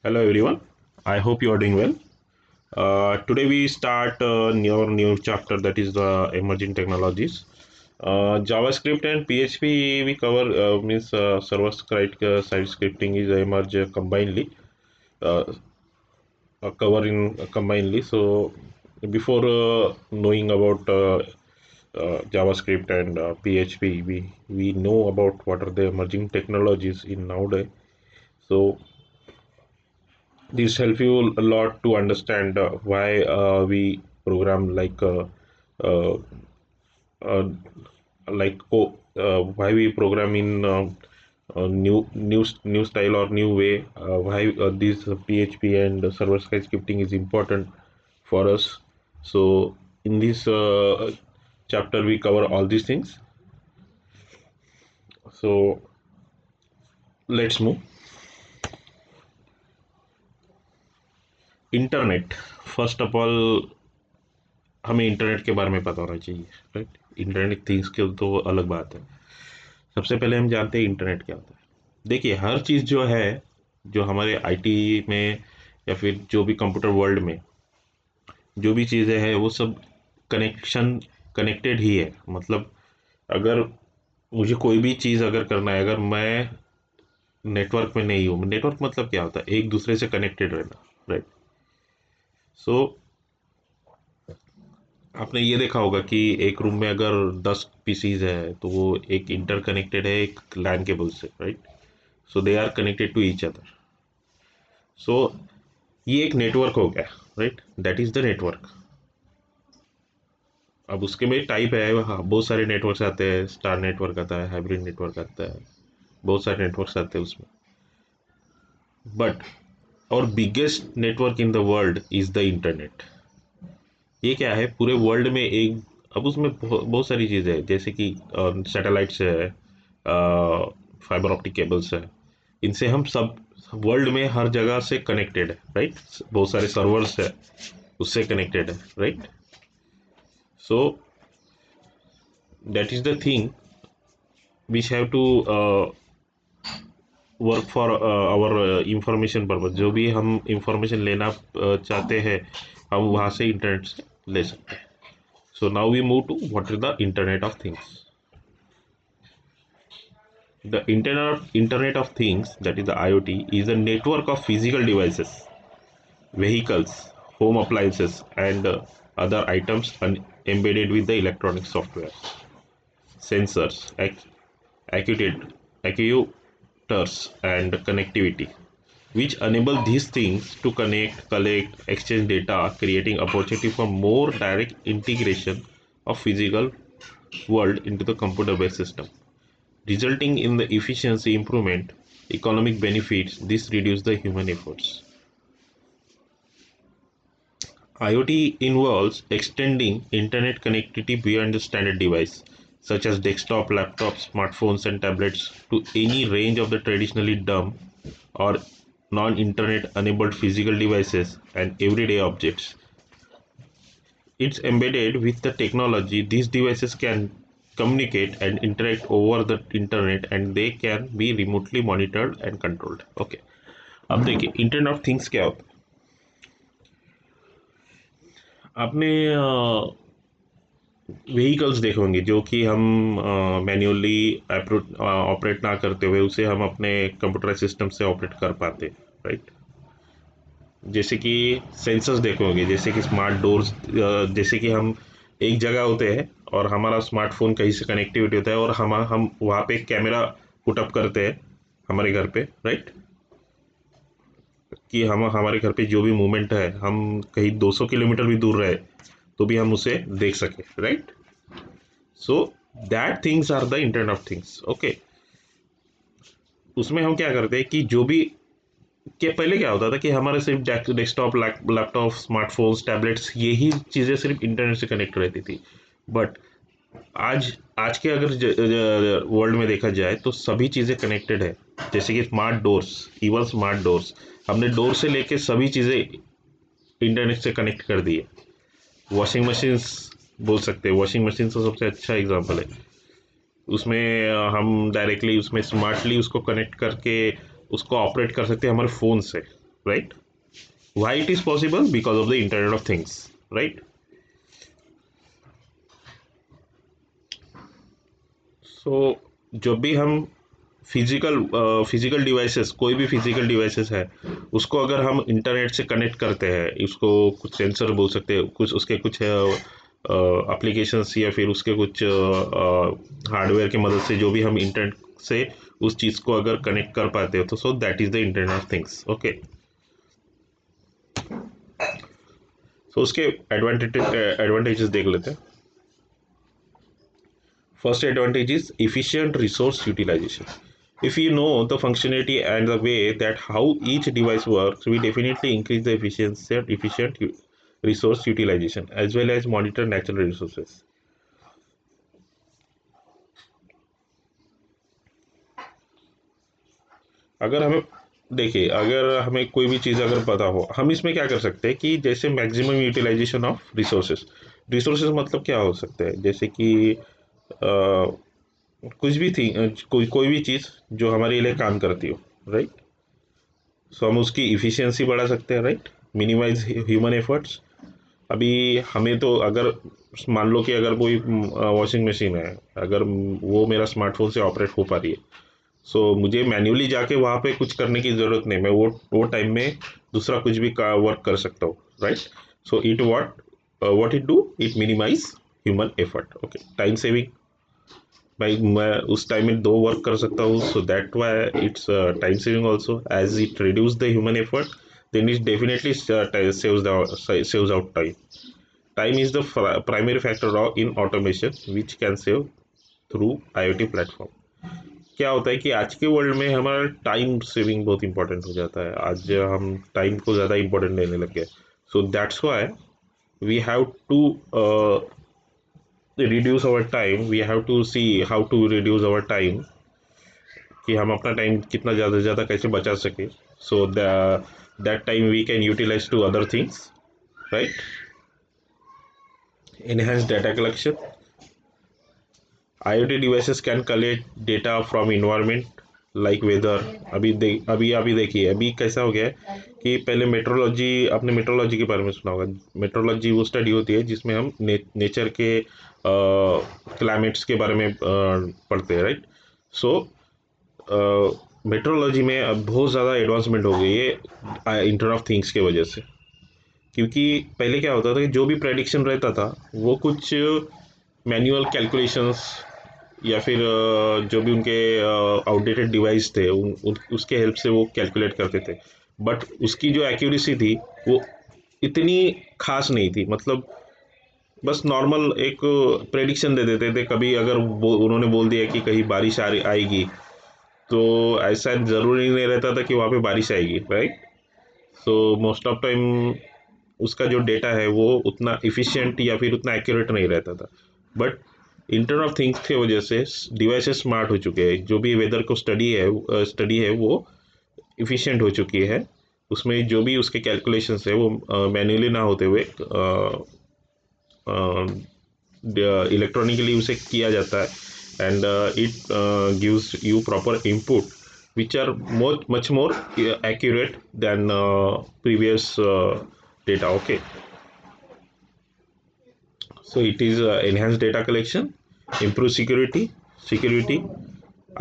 Hello everyone. I hope you are doing well. Today we start new chapter, that is the emerging technologies. JavaScript and PHP we cover, means side scripting is emerge combinedly, uh, covering combinedly. So before knowing about JavaScript and PHP, we know about what are the emerging technologies in nowadays. So these help you a lot to understand why we program uh, uh, why we program in new style or new way, why this PHP and server side scripting is important for us. So in this chapter we cover all these things. So let's move. Internet, first of all हमें internet के बारे में पता होना चाहिए, right. Internet things की तो अलग बात है। सबसे पहले हम जानते हैं इंटरनेट क्या होता है। देखिए, हर चीज़ जो है, जो हमारे आईटी में या फिर जो भी कंप्यूटर वर्ल्ड में जो भी चीज़ें हैं वो सब कनेक्टेड ही है। मतलब अगर मुझे कोई भी चीज़ अगर करना है, अगर मैं नेटवर्क में नहीं हूँ, नेटवर्क मतलब क्या होता है, एक दूसरे से कनेक्टेड रहना, राइट। सो आपने ये देखा होगा कि एक रूम में अगर 10 पीसीज है तो वो एक इंटरकनेक्टेड है एक लैन केबल से, right. So they are connected to each other. So ये एक नेटवर्क हो गया, right, that is the network. अब उसके में टाइप है, हाँ, बहुत सारे नेटवर्क्स आते हैं। स्टार नेटवर्क आता है, हाइब्रिड नेटवर्क आता है, बहुत सारे नेटवर्क्स आते हैं उसमें। बट और biggest network in the world is the internet. ये क्या है, पूरे वर्ल्ड में एक, अब उसमें बहुत सारी चीज़ें हैं, जैसे कि सैटेलाइट्स है, फाइबर ऑप्टिक केबल्स है। इनसे हम सब वर्ल्ड में हर जगह से कनेक्टेड है, राइट। बहुत सारे सर्वर्स है, उससे कनेक्टेड है, right. So that is the thing which have to work for our information purpose. जो भी हम इंफॉर्मेशन लेना चाहते हैं, हम वहाँ से इंटरनेट से ले सकते हैं। So now we move to what is the Internet of Things. The Internet of Things, that is the IoT, is a network of physical devices, vehicles, home appliances, and other items embedded with the electronic software, sensors, actuators, and connectivity, which enable these things to connect, collect, exchange data, creating opportunity for more direct integration of physical world into the computer-based system, resulting in the efficiency improvement, economic benefits. This reduce the human efforts. IoT involves extending internet connectivity beyond the standard device, such as desktop, laptops, smartphones, and tablets, to any range of the traditionally dumb or non-internet enabled physical devices and everyday objects. It's embedded with the technology. These devices can communicate and interact over the internet, and they can be remotely monitored and controlled. Okay, अब देखिए internet of things क्या होता है। आपने vehicles देखे होंगे जो कि हम मैन्युअली ऑपरेट ना करते हुए उसे हम अपने कंप्यूटर सिस्टम से ऑपरेट कर पाते, राइट। जैसे कि सेंसर्स देखे होंगे, जैसे कि स्मार्ट डोर्स। जैसे कि हम एक जगह होते हैं और हमारा स्मार्टफोन कहीं से कनेक्टिविटी होता है और हम वहाँ पे एक कैमरा पुटअप करते हैं हमारे घर पे, राइट। कि हम हमारे घर पे जो भी मूवमेंट है, हम कहीं 200 किलोमीटर भी दूर रहे तो भी हम उसे देख सके, right. So that things are the internet of things. Okay, उसमें हम क्या करते हैं कि जो भी, कि पहले क्या होता था कि हमारे सिर्फ डेस्कटॉप, लैपटॉप, स्मार्टफोन्स, टैबलेट्स, यही चीज़ें सिर्फ इंटरनेट से कनेक्ट रहती थी। बट आज आज के अगर वर्ल्ड में देखा जाए तो सभी चीज़ें कनेक्टेड है। जैसे कि smart doors, even smart doors, हमने डोर से लेके सभी चीज़ें इंटरनेट से कनेक्ट कर दी है। वॉशिंग मशीन्स बोल सकते हैं, वॉशिंग मशीन तो सबसे अच्छा एग्जांपल है। उसमें हम डायरेक्टली उसमें स्मार्टली उसको कनेक्ट करके उसको ऑपरेट कर सकते हैं हमारे फ़ोन से, right? Why it is possible? Because of the Internet of Things, right? So जब भी हम फिजिकल डिवाइसेस, कोई भी फिजिकल डिवाइसेस है, उसको अगर हम इंटरनेट से कनेक्ट करते हैं, इसको कुछ सेंसर बोल सकते हैं, कुछ उसके कुछ एप्लीकेशंस या फिर उसके कुछ हार्डवेयर की मदद से जो भी हम इंटरनेट से उस चीज़ को अगर कनेक्ट कर पाते हो, तो so that is the internet of things, okay. So उसके एडवांटेजेस देख लेते हैं। First advantage is efficient resource utilization. If you know the functionality and the way that how each device works, we definitely increase the efficient resource utilization as well as monitor natural resources. अगर हमें देखिए, अगर हमें कोई भी चीज़ अगर पता हो, हम इसमें क्या कर सकते हैं कि जैसे maximum utilization of resources. Resources मतलब क्या हो सकते हैं, जैसे कि कुछ भी थी, कोई कोई भी चीज़ जो हमारे लिए काम करती हो, राइट। सो हम उसकी इफ़िशियंसी बढ़ा सकते हैं, राइट, मिनिमाइज ह्यूमन एफर्ट्स। अभी हमें तो अगर मान लो कि अगर कोई वॉशिंग मशीन है, अगर वो मेरा स्मार्टफोन से ऑपरेट हो पा रही है, सो मुझे मैन्युअली जाके वहाँ पे कुछ करने की ज़रूरत नहीं, मैं वो टाइम में दूसरा कुछ भी का वर्क कर सकता हूँ, right. So it what it do, it minimise human effort, okay, time saving. भाई मैं उस टाइम में दो वर्क कर सकता हूँ, so that why it's time saving also, as it reduce the human effort, then it definitely saves out time. Time is the primary factor in automation which can save through IoT platform. क्या होता है कि आज के world में हमारा time saving बहुत important हो जाता है, आज हम टाइम को ज़्यादा इंपॉर्टेंट लेने लग गए। So that's why we have to reduce our time, we have to see how to reduce our time, कि हम अपना टाइम कितना ज़्यादा से ज़्यादा कैसे बचा सके, so that time we can utilize to other things, right. Enhanced data collection. IoT devices can collect data from environment like weather. अभी देखिए, अभी कैसा हो गया है कि पहले मेट्रोलॉजी, आपने मेट्रोलॉजी के बारे में सुना होगा। मेट्रोलॉजी वो स्टडी होती है जिसमें हम नेचर के क्लाइमेट्स के बारे में पढ़ते हैं, राइट। सो मेट्रोलॉजी में अब बहुत ज़्यादा एडवांसमेंट हो गई है इंटरनेट ऑफ थिंग्स के वजह से। क्योंकि पहले क्या होता था कि जो भी प्रेडिक्शन रहता था वो कुछ मैनुअल कैलकुलेशंस या फिर जो भी उनके आउटडेटेड डिवाइस थे उसके हेल्प से वो कैलकुलेट करते थे, बट उसकी जो एक्यूरेसी थी वो इतनी खास नहीं थी। मतलब बस नॉर्मल एक प्रेडिक्शन दे देते थे। कभी अगर उन्होंने बोल दिया कि कहीं बारिश आएगी, तो ऐसा ज़रूरी नहीं रहता था कि वहाँ पे बारिश आएगी, right. So most of time उसका जो डेटा है वो उतना इफ़िशिएंट या फिर उतना एक्यूरेट नहीं रहता था। बट इंटरनेट ऑफ थिंग्स की वजह से डिवाइसेस स्मार्ट हो चुके हैं, जो भी वेदर को स्टडी है वो इफ़िशिएंट हो चुकी है। उसमें जो भी उसके कैलकुलेशंस है वो मैन्युअली ना होते हुए इलेक्ट्रॉनिकली उसे किया जाता है, and it gives you proper input which are much more accurate than previous data, okay. So it is enhanced data collection, improve security.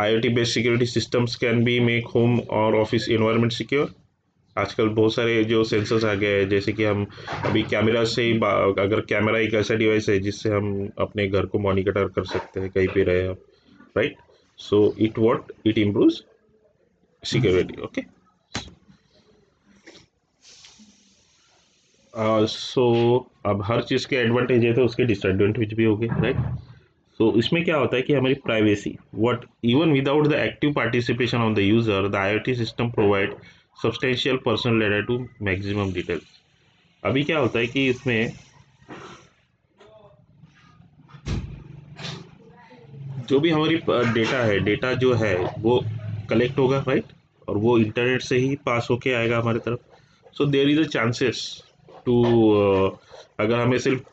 IoT based security systems can be make home or office environment secure. आजकल बहुत सारे जो sensors आ गए हैं, जैसे कि हम अभी कैमरा से ही अगर कैमरा एक ऐसा डिवाइस है जिससे हम अपने घर को मॉनिटर कर सकते हैं कहीं पे रहे आप, right. So it improves security, okay. So अब हर चीज़ के एडवांटेज है तो उसके डिसएडवांटेज भी हो गए, राइट। सो इसमें क्या होता है कि हमारी privacy, what even without the active participation of the user, the IoT system provide substantial personal data to maximum details. अभी क्या होता है कि इसमें जो भी हमारी डेटा है, डेटा जो है वो कलेक्ट होगा, राइट, और वो इंटरनेट से ही पास होके आएगा हमारे तरफ। So there is a chances to, अगर हमें सिर्फ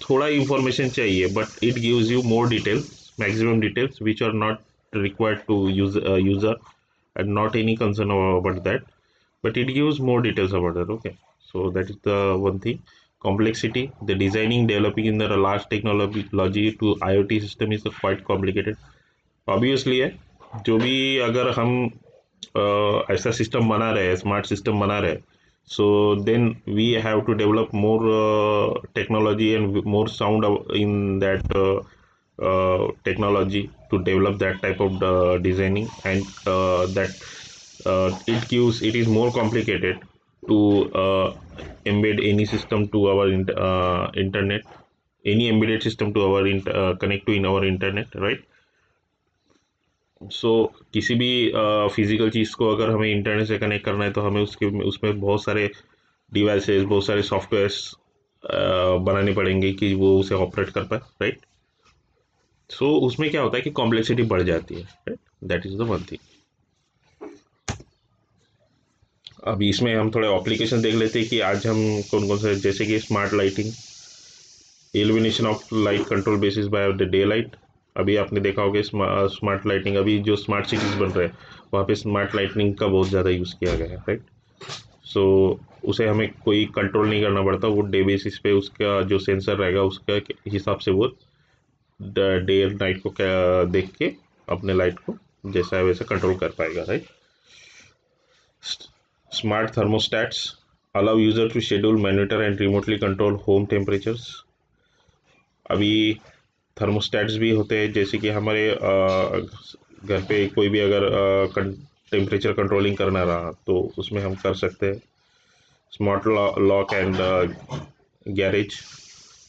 थोड़ा इंफॉर्मेशन चाहिए, but it gives you more details, maximum details which are not required to user, and not any concern about that. but it gives more details about that. Okay, so that is the one thing. Complexity, the designing, developing in the large technology to IoT system is quite complicated. Obviously है, जो भी अगर हम ऐसा system बना रहे हैं, smart system बना रहे हैं, so then we have to develop more technology and more sound in that technology to develop that type of designing, and that it is more complicated to embed any system to our internet, any embedded system to our connect to in our internet, right? सो किसी भी physical चीज़ को अगर हमें internet से connect करना है तो हमें उसके उसमें बहुत सारे डिवाइसेस, बहुत सारे सॉफ्टवेयर्स बनाने पड़ेंगे कि वो उसे ऑपरेट कर पाए, राइट? सो उसमें क्या होता है कि कॉम्प्लेक्सिटी बढ़ जाती है, right? That is the one thing. अभी इसमें हम थोड़े एप्लीकेशन देख लेते हैं कि आज हम कौन कौन से, जैसे कि smart lighting, illumination of light control basis by the day light. अभी आपने देखा होगा स्मार्ट लाइटिंग, अभी जो स्मार्ट सिटीज़ बन रहे हैं वहाँ पे स्मार्ट लाइटिंग का बहुत ज़्यादा यूज़ किया गया है, राइट? सो उसे हमें कोई कंट्रोल नहीं करना पड़ता, वो डे बेसिस पे उसका जो सेंसर रहेगा उसका हिसाब से वो डे और नाइट को क्या देख के अपने लाइट को जैसा है वैसा कंट्रोल कर पाएगा, right? Smart thermostats allow user to schedule, monitor and remotely control home temperatures. अभी थर्मोस्टैट्स भी होते हैं, जैसे कि हमारे घर पे कोई भी अगर टेम्परेचर कंट्रोलिंग करना रहा तो उसमें हम कर सकते हैं। Smart lock and garage,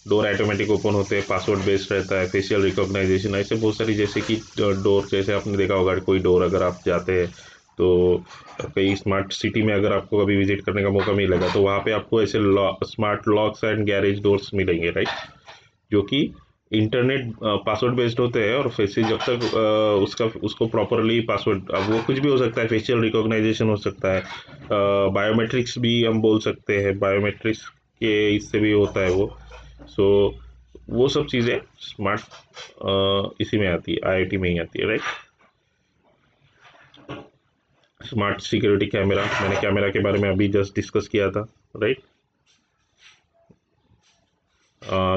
door automatic open होते हैं, पासवर्ड बेस्ड रहता है, फेशियल रिकॉग्नाइजेशन, ऐसे बहुत सारी, जैसे कि डोर, जैसे आपने देखा होगा कोई डोर अगर आप जाते हैं तो कई स्मार्ट सिटी में अगर आपको कभी विजिट करने का मौका मिलेगा तो वहाँ पे आपको ऐसे smart locks and garage doors मिलेंगे, राइट? जो कि इंटरनेट पासवर्ड बेस्ड होते हैं, और फेसियल जब तक उसको प्रॉपरली पासवर्ड, अब वो कुछ भी हो सकता है, फेशियल रिकॉग्नाइजेशन हो सकता है, बायोमेट्रिक्स भी हम बोल सकते हैं, बायोमेट्रिक्स के इससे भी होता है वो। सो वो सब चीज़ें स्मार्ट इसी में आती है, आईओटी में ही आती है, राइट? स्मार्ट सिक्योरिटी कैमरा, मैंने कैमरा के बारे में अभी जस्ट डिस्कस किया था, right?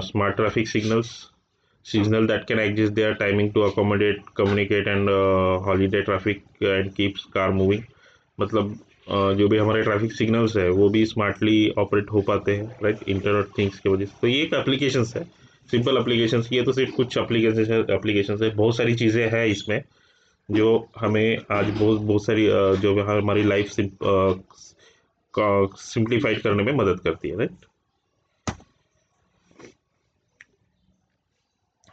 Smart traffic signal that can adjust their timing to accommodate, communicate and holiday traffic and keeps car moving। मतलब जो भी हमारे ट्रैफिक सिग्नल्स है वो भी स्मार्टली ऑपरेट हो पाते हैं, राइट? इंटरनेट थिंग्स की वजह से। तो ये एक एप्लीकेशंस है, सिंपल एप्लीकेशंस। ये तो सिर्फ कुछ एप्लीकेशंस है, बहुत सारी चीज़ें हैं इसमें जो हमें आज बहुत बहुत सारी जो हमारी लाइफ सिंप्लीफाइड करने में मदद करती है, right?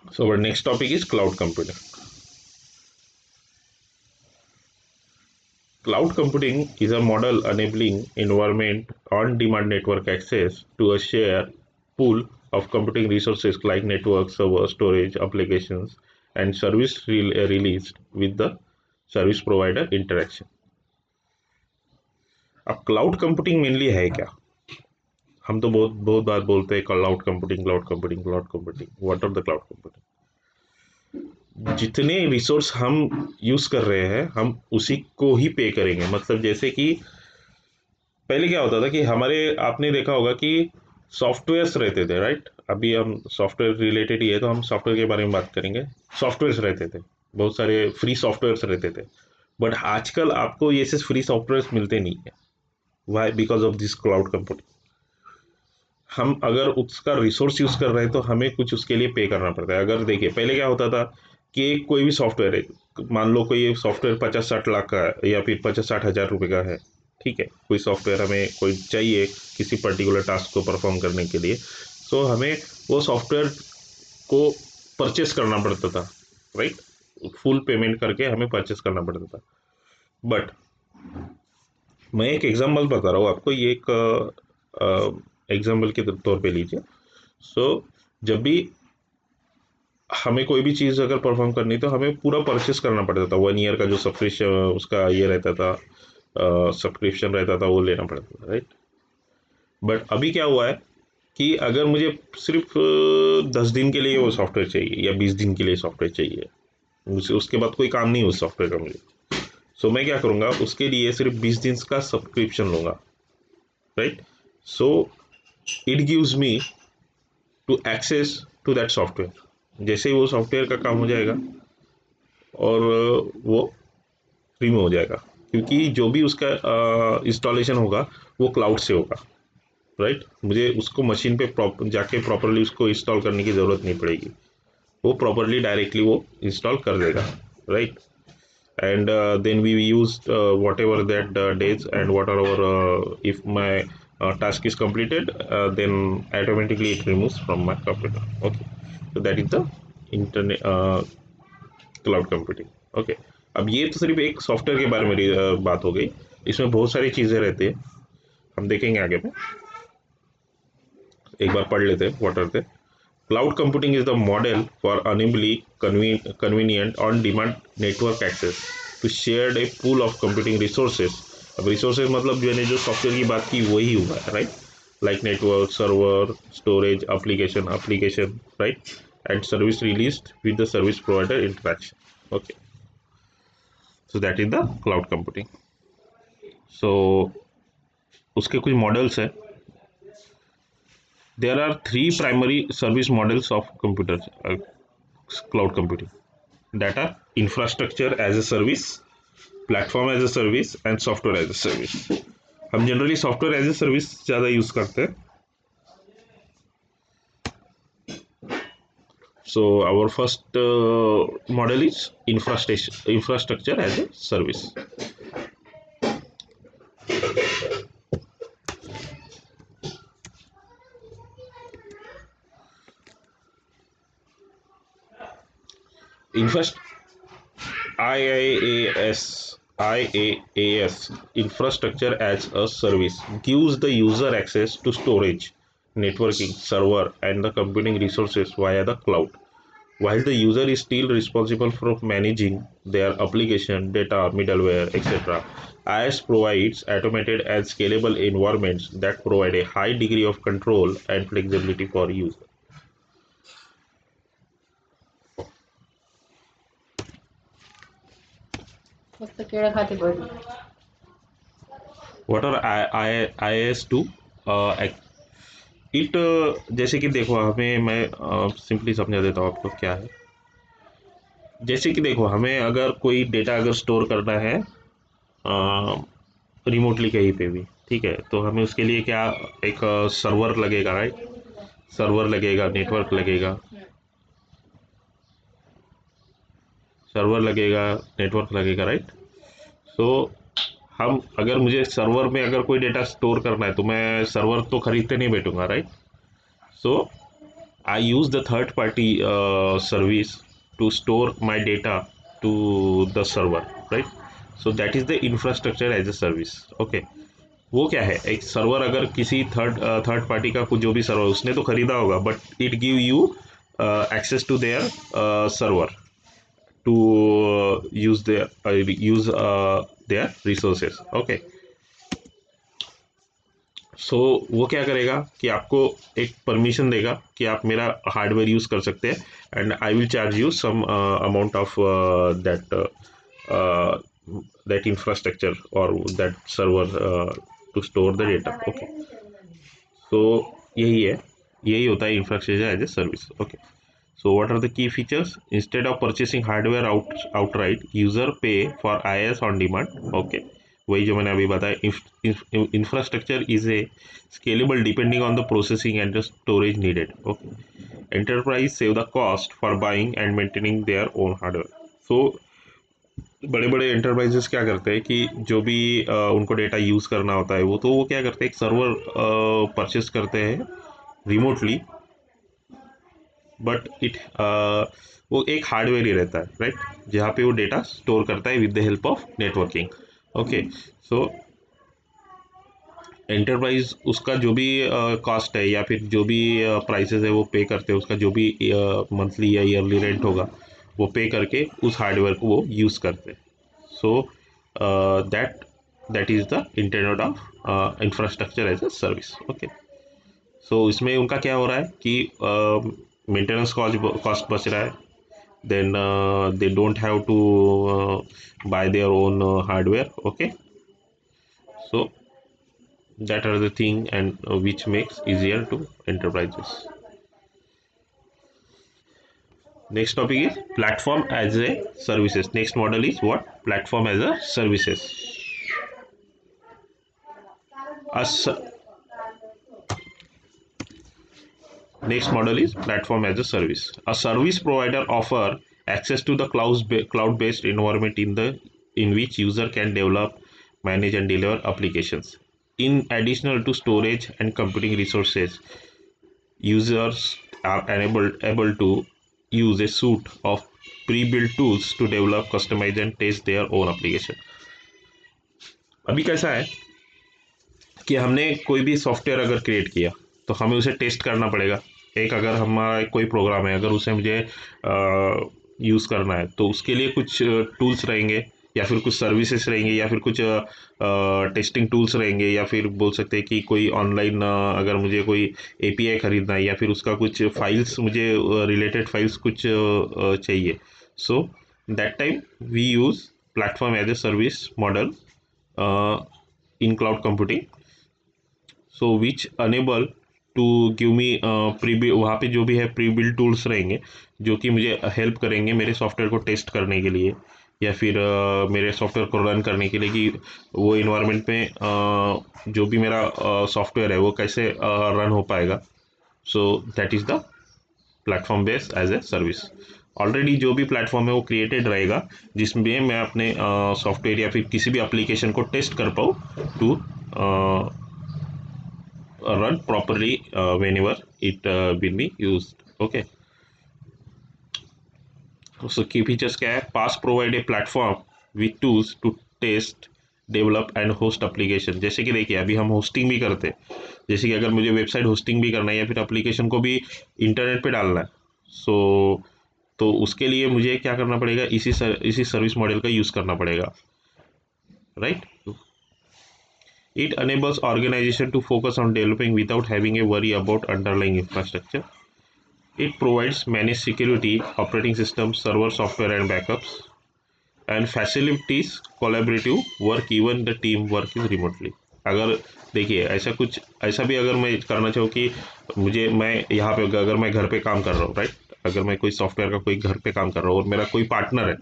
So our next topic is cloud computing. Cloud computing is a model enabling environment on-demand network access to a shared pool of computing resources like network, server, storage, applications, and service released with the service provider interaction. अब cloud computing mainly है क्या? हम तो बहुत बहुत बार बोलते हैं cloud computing, cloud computing, cloud computing. What are the cloud computing? जितने रिसोर्स हम यूज कर रहे हैं हम उसी को ही पे करेंगे। मतलब जैसे कि पहले क्या होता था कि हमारे, आपने देखा होगा कि सॉफ्टवेयर्स रहते थे, राइट? अभी हम सॉफ्टवेयर रिलेटेड ही है तो हम सॉफ्टवेयर के बारे में बात करेंगे। सॉफ्टवेयर्स रहते थे, बहुत सारे फ्री सॉफ्टवेयर्स रहते थे, बट आजकल आपको ये से फ्री सॉफ्टवेयर्स मिलते नहीं है। Why? Because of this cloud computing. हम अगर उसका रिसोर्स यूज कर रहे हैं तो हमें कुछ उसके लिए पे करना पड़ता है। अगर देखिए पहले क्या होता था कि कोई भी सॉफ्टवेयर है, मान लो कोई सॉफ्टवेयर 50-60 लाख का है या फिर 50-60 हज़ार रुपये का है, ठीक है? कोई सॉफ्टवेयर हमें कोई चाहिए किसी पर्टिकुलर टास्क को परफॉर्म करने के लिए, तो हमें वो सॉफ्टवेयर को परचेस करना पड़ता था, राइट? फुल पेमेंट करके हमें परचेस करना पड़ता था। बट मैं एक एग्जांपल बता रहा हूँ आपको, ये एक एग्जांपल के तौर पे लीजिए। सो जब भी हमें कोई भी चीज़ अगर परफॉर्म करनी तो हमें पूरा परचेस करना पड़ता था, 1 ईयर का जो सब्सक्रिप्शन उसका ये रहता था, सब्सक्रिप्शन रहता था, वो लेना पड़ता था, राइट? बट अभी क्या हुआ है कि अगर मुझे सिर्फ 10 दिन के लिए वो सॉफ्टवेयर चाहिए या 20 दिन के लिए सॉफ्टवेयर चाहिए, मुझे उसके बाद कोई काम नहीं उस सॉफ्टवेयर का मुझे, सो मैं क्या करूँगा, उसके लिए सिर्फ 20 दिन का सब्सक्रिप्शन लूँगा, right. So it gives me to access to that software. जैसे ही वो सॉफ्टवेयर का काम हो जाएगा और वो फ्री में हो जाएगा, क्योंकि जो भी उसका इंस्टॉलेशन होगा वो क्लाउड से होगा, राइट। मुझे उसको मशीन पे जाके प्रॉपरली उसको इंस्टॉल करने की ज़रूरत नहीं पड़ेगी, वो प्रॉपरली डायरेक्टली वो इंस्टॉल कर देगा, right. And then we used whatever that days and whatever if my task is completed, then automatically it removes from my computer. Okay, so that is the internet cloud computing. Okay, अब ये तो सिर्फ एक software के बारे में बात हो गई। इसमें बहुत सारी चीज़ें रहती है, हम देखेंगे आगे में। एक बार पढ़ लेते हैं what are they. Cloud computing is the model for enabling convenient on-demand network access to shared a pool of computing resources. अब resources मतलब जो है जो सॉफ्टवेयर की बात की वही हुआ है, right. Like network, server, storage, application, right, and service released with the service provider interaction. Okay, so that is the cloud computing. So उसके कुछ मॉडल्स हैं। There are three primary service models of computers, cloud computing, that are infrastructure as a service, platform as a service, and software as a service. हम generally software as a service ज़्यादा use करते हैं। So our first model is infrastructure as a service. Infrast IaaS, infrastructure as a service, gives the user access to storage, networking, server, and the computing resources via the cloud, while the user is still responsible for managing their application, data, middleware, etc. IaaS provides automated and scalable environments that provide a high degree of control and flexibility for users. फक्त केळं खाते बघ. What are IaaS to it, जैसे कि देखो हमें, मैं simply समझा देता हूँ आपको क्या है। जैसे कि देखो हमें अगर कोई डेटा अगर स्टोर करना है रिमोटली कहीं पे भी, ठीक है, तो हमें उसके लिए क्या, एक सर्वर लगेगा, राइट। सर्वर लगेगा, नेटवर्क लगेगा, सर्वर लगेगा, नेटवर्क लगेगा, राइट। सो हम, अगर मुझे सर्वर में अगर कोई डेटा स्टोर करना है तो मैं सर्वर तो खरीदते नहीं बैठूंगा, right. So I use the third party service to store my data to the server, right? So that is the infrastructure as a service. Okay, वो क्या है, एक सर्वर अगर किसी थर्ड पार्टी का कुछ जो भी सर्वर उसने तो खरीदा होगा, but it give you access to their server to use their resources. Okay, so वो क्या करेगा कि आपको एक परमिशन देगा कि आप मेरा हार्डवेयर यूज़ कर सकते हैं, and I will charge you some amount of that that infrastructure और that server to store the data. Okay, so यही है, यही होता है infrastructure as a service. Okay, so what are the key features? Instead of purchasing hardware outright, user pay for IaaS on demand. Okay, वही जो मैंने अभी बताया, infrastructure is a scalable depending on the processing and the storage needed. Okay, enterprise save the cost for buying and maintaining their own hardware. So बड़े बड़े enterprises क्या करते हैं कि जो भी उनको डेटा यूज़ करना होता है वो क्या करते हैं, एक सर्वर परचेस करते हैं रिमोटली, बट वो एक हार्डवेयर ही रहता है, राइट, जहाँ पे वो डेटा स्टोर करता है with the help of networking. Okay, so enterprise उसका जो भी कॉस्ट है या फिर जो भी प्राइसेस है वो पे करते हैं, उसका जो भी मंथली या ईयरली रेंट होगा वो पे करके उस हार्डवेयर को वो यूज़ करते हैं। So that that is the internet of infrastructure as a service. Okay, so इसमें उनका क्या हो रहा है कि मेंटेनेंस कॉस्ट बच रहा है, then they don't have to buy their own hardware. Okay, so that are the thing, and which makes easier to enterprises. Next topic is platform as a services. Next model is what? Platform as a services. Next model is platform as a service. A service provider offer access to the cloud-based environment in which user can develop, manage, and deliver applications. In addition to storage and computing resources, users are able to use a suite of pre-built tools to develop, customize, and test their own application. अभी कैसा है कि हमने कोई भी software अगर create किया तो हमें उसे टेस्ट करना पड़ेगा। एक अगर हमारा कोई प्रोग्राम है, अगर उसे मुझे यूज़ करना है तो उसके लिए कुछ टूल्स रहेंगे, या फिर कुछ सर्विसेज रहेंगे, या फिर कुछ टेस्टिंग टूल्स रहेंगे, या फिर बोल सकते हैं कि कोई ऑनलाइन अगर मुझे कोई एपीआई खरीदना है, या फिर उसका कुछ फाइल्स मुझे रिलेटेड फाइल्स कुछ चाहिए। So that time we use platform as a service model in cloud computing, so which enable to give me pre वहाँ पे जो भी है प्री बिल्ड टूल्स रहेंगे जो कि मुझे हेल्प करेंगे मेरे सॉफ्टवेयर को टेस्ट करने के लिए, या फिर मेरे सॉफ्टवेयर को रन करने के लिए कि वो इन्वायरमेंट में जो भी मेरा सॉफ्टवेयर है वो कैसे रन हो पाएगा। So that is the platform based as a service. Already जो भी प्लेटफॉर्म है वो क्रिएटेड रहेगा जिसमें मैं अपने सॉफ्टवेयर या फिर किसी भी एप्लीकेशन को टेस्ट कर पाऊँ to run properly whenever it will be used. Okay, so key features क्या है? PaaS provide a platform with tools to test, develop and host application. जैसे कि देखिए अभी हम होस्टिंग भी करते हैं, जैसे कि अगर मुझे वेबसाइट होस्टिंग भी करना है या फिर एप्लीकेशन को भी इंटरनेट पे डालना है, सो तो उसके लिए मुझे क्या करना पड़ेगा? इसी सर्विस मॉडल का यूज़ करना पड़ेगा, right? It enables organization to focus on developing without having a worry about underlying infrastructure. It provides managed security, operating systems, server software and backups, and facilitates collaborative work even the team work is remotely. अगर देखिए ऐसा भी अगर मैं करना चाहूँ कि मैं यहाँ पे अगर मैं घर पे काम कर रहा हूँ, राइट, अगर मैं कोई सॉफ्टवेयर का कोई घर पे काम कर रहा हूँ और मेरा कोई पार्टनर है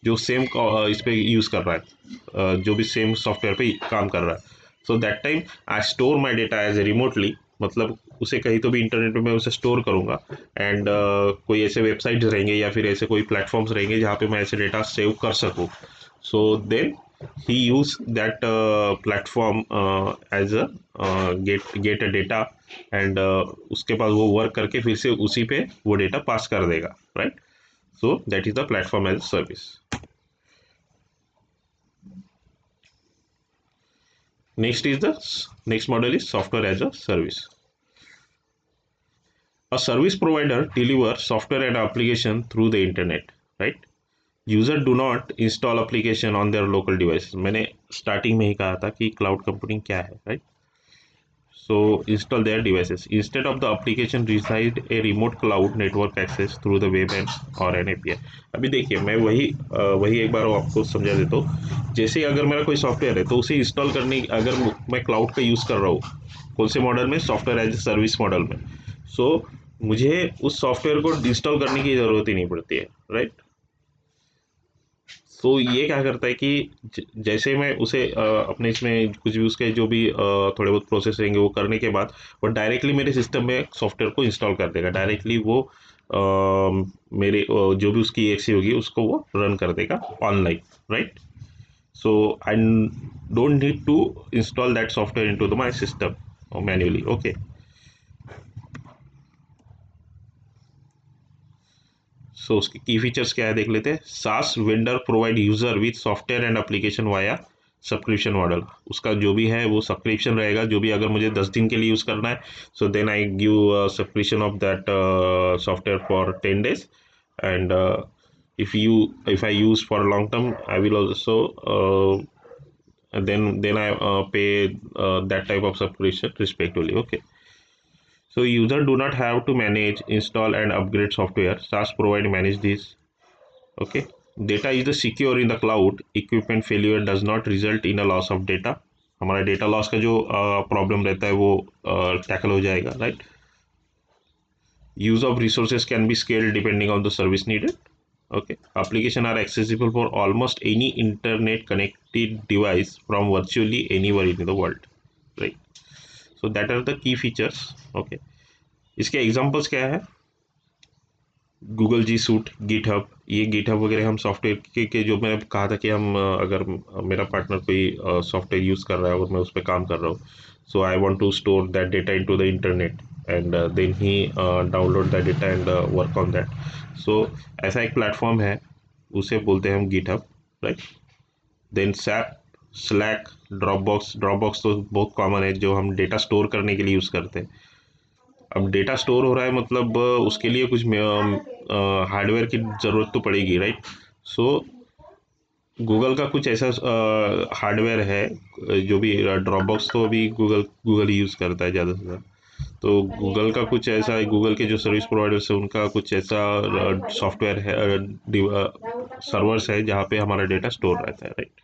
जो सेम इस पे यूज़ कर रहा है, जो भी सेम सॉफ्टवेयर पे काम कर रहा है, so that time I store my data as remotely, मतलब उसे कहीं तो भी इंटरनेट पे मैं उसे स्टोर करूँगा, एंड कोई ऐसे वेबसाइट्स रहेंगे या फिर ऐसे कोई प्लेटफॉर्म्स रहेंगे जहाँ पे मैं ऐसे डेटा सेव कर सकूँ। So then he used that platform as a get a data, and उसके पास वो वर्क करके फिर से उसी पे वो डेटा पास कर देगा, right? So that is the platform as a service. Next model is software as a service. A service provider delivers software and application through the internet, right? User do not install application on their local device. मैंने starting में ही कहा था कि cloud computing क्या है, right? So install their devices instead of the application reside a remote cloud network access through the web and or an API. अभी देखिए मैं वही एक बार आपको समझा देता हूँ। जैसे अगर मेरा कोई सॉफ्टवेयर है तो उसे इंस्टॉल करने, अगर मैं क्लाउड का यूज़ कर रहा हूँ, कौन से मॉडल में? Software as a service model में। सो मुझे उस सॉफ्टवेयर को इंस्टॉल करने की ज़रूरत ही नहीं पड़ती है, राइट? तो ये क्या करता है कि जैसे मैं उसे अपने इसमें कुछ भी उसके जो भी थोड़े बहुत प्रोसेस रहेंगे वो करने के बाद वो डायरेक्टली मेरे सिस्टम में सॉफ्टवेयर को इंस्टॉल कर देगा। डायरेक्टली वो मेरे जो भी उसकी एक्सी होगी उसको वो रन कर देगा online, right? So I don't need to install that software into the my system manually. Okay, so उसके की फीचर्स क्या है देख लेते हैं। SaaS vendor provide user with software and application via subscription model. उसका जो भी है वो सब्सक्रिप्शन रहेगा, जो भी अगर मुझे 10 दिन के लिए यूज़ करना है, so then I give subscription of that software for 10 days, and if I use for long term I will also then I pay that type of subscription respectively. Okay, so user do not have to manage, install and upgrade software. SaaS provide manage this Okay, data is the secure in the cloud. Equipment failure does not result in a loss of data. हमारा data loss का जो problem रहता है वो tackle हो जाएगा, right. Use of resources can be scaled depending on the service needed. Okay, application are accessible for almost any internet connected device from virtually anywhere in the world, right. So that are the key features. Okay, इसके examples क्या है? Google जी suit, Git hub. ये Git hub वगैरह हम software के जो मैंने कहा था कि हम अगर मेरा पार्टनर कोई सॉफ्टवेयर यूज़ कर रहा है और मैं उस पर काम कर रहा हूँ, so I want to store that data into the internet and then he download that data and work on that. So ऐसा एक प्लेटफॉर्म है, उसे बोलते हैं हम GitHub, right. Then SAP, Slack, Dropbox तो बहुत कॉमन है जो हम डेटा स्टोर करने के लिए यूज़ करते हैं. अब डेटा स्टोर हो रहा है मतलब उसके लिए कुछ हार्डवेयर की ज़रूरत तो पड़ेगी, राइट. सो गूगल का कुछ ऐसा हार्डवेयर है जो भी ड्रॉपबॉक्स तो अभी गूगल ही यूज़ करता है ज़्यादा से ज़्यादा. तो गूगल का कुछ ऐसा, गूगल के जो सर्विस प्रोवाइडर्स है उनका कुछ ऐसा सॉफ्टवेयर है, सर्वर्स है जहाँ पे हमारा डेटा स्टोर रहता है, right.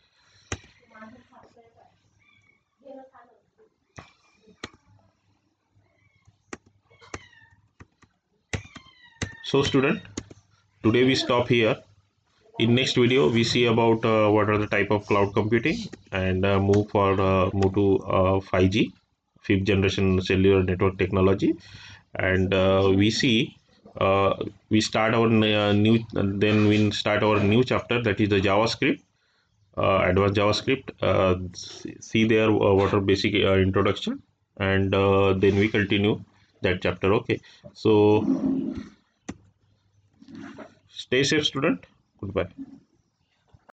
So student, today we stop here. In next video we see about what are the type of cloud computing and move to 5G, fifth generation cellular network technology. And we see we start our new then we start our new chapter, that is the JavaScript, advanced JavaScript. See there what are basic introduction, and then we continue that chapter. Okay, so stay safe student. Goodbye.